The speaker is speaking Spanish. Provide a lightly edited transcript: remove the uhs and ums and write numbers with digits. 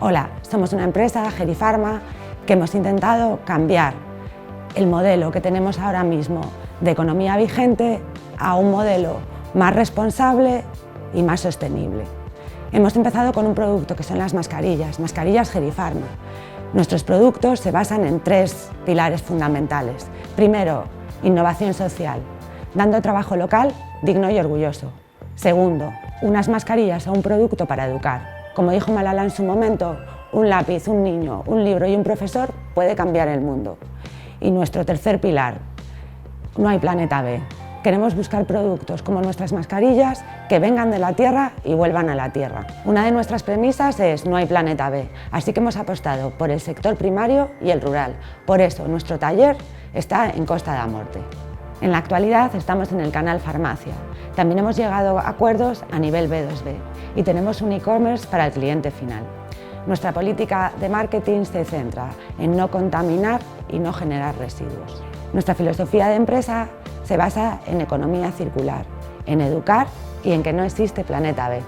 Hola, somos una empresa, Gerifarma, que hemos intentado cambiar el modelo que tenemos ahora mismo de economía vigente a un modelo más responsable y más sostenible. Hemos empezado con un producto que son las mascarillas Gerifarma. Nuestros productos se basan en 3 pilares fundamentales. Primero, innovación social, dando trabajo local digno y orgulloso. Segundo, unas mascarillas o un producto para educar. Como dijo Malala en su momento, un lápiz, un niño, un libro y un profesor puede cambiar el mundo. Y nuestro tercer pilar, no hay planeta B. Queremos buscar productos como nuestras mascarillas que vengan de la tierra y vuelvan a la tierra. Una de nuestras premisas es no hay planeta B, así que hemos apostado por el sector primario y el rural. Por eso nuestro taller está en Costa da Morte. En la actualidad estamos en el canal farmacia. También hemos llegado a acuerdos a nivel B2B y tenemos un e-commerce para el cliente final. Nuestra política de marketing se centra en no contaminar y no generar residuos. Nuestra filosofía de empresa se basa en economía circular, en educar y en que no existe planeta B.